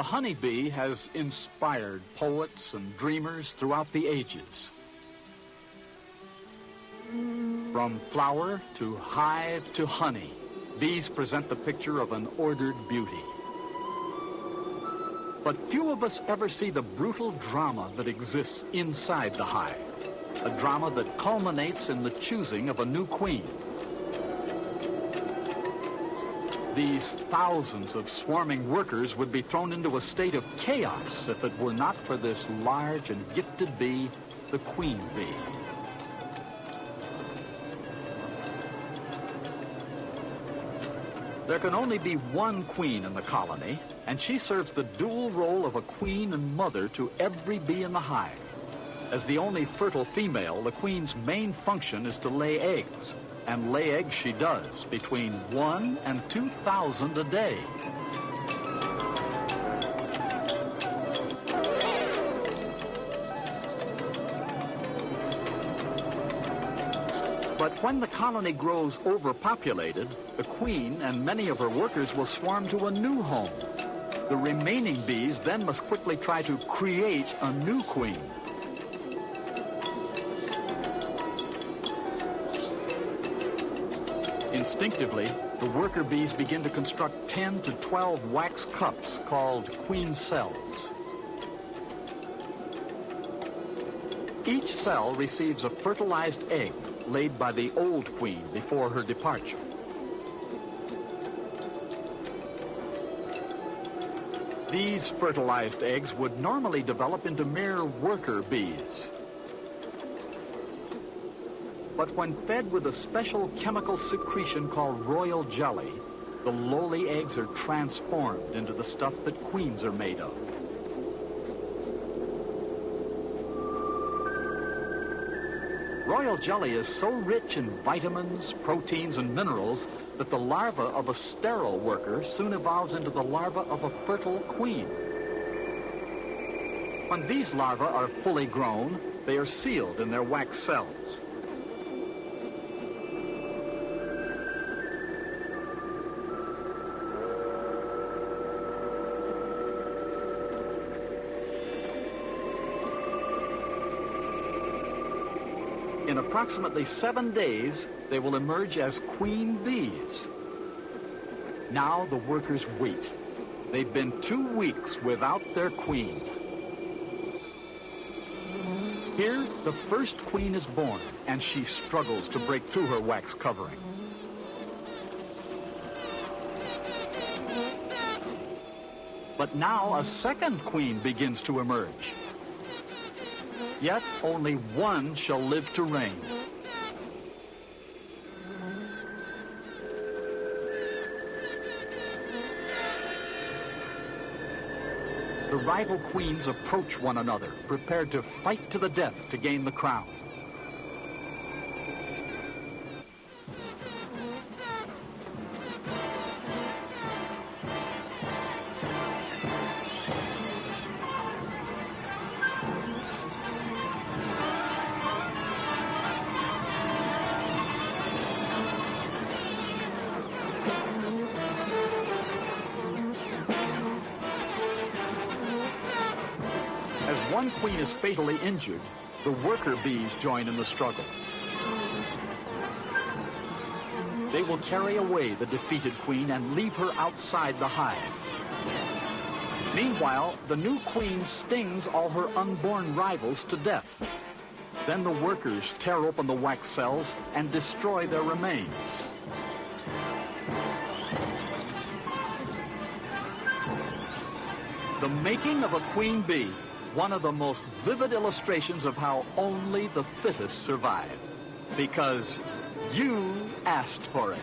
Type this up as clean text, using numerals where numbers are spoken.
The honeybee has inspired poets and dreamers throughout the ages. From flower to hive to honey, bees present the picture of an ordered beauty. But few of us ever see the brutal drama that exists inside the hive, a drama that culminates in the choosing of a new queen. These thousands of swarming workers would be thrown into a state of chaos if it were not for this large and gifted bee, the queen bee. There can only be one queen in the colony, and she serves the dual role of a queen and mother to every bee in the hive. As the only fertile female, the queen's main function is to lay eggs, and lay eggs she does, between 1,000 and 2,000 a day. But when the colony grows overpopulated, the queen and many of her workers will swarm to a new home. The remaining bees then must quickly try to create a new queen. Instinctively, the worker bees begin to construct 10 to 12 wax cups called queen cells. Each cell receives a fertilized egg laid by the old queen before her departure. These fertilized eggs would normally develop into mere worker bees. But when fed with a special chemical secretion called royal jelly, the lowly eggs are transformed into the stuff that queens are made of. Royal jelly is so rich in vitamins, proteins, and minerals that the larva of a sterile worker soon evolves into the larva of a fertile queen. When these larvae are fully grown, they are sealed in their wax cells. In approximately 7 days, they will emerge as queen bees. Now the workers wait. They've been 2 weeks without their queen. Here, the first queen is born, and she struggles to break through her wax covering. But now a second queen begins to emerge. Yet only one shall live to reign. The rival queens approach one another, prepared to fight to the death to gain the crown. As one queen is fatally injured, the worker bees join in the struggle. They will carry away the defeated queen and leave her outside the hive. Meanwhile, the new queen stings all her unborn rivals to death. Then the workers tear open the wax cells and destroy their remains. The making of a queen bee, one of the most vivid illustrations of how only the fittest survive. Because you asked for it.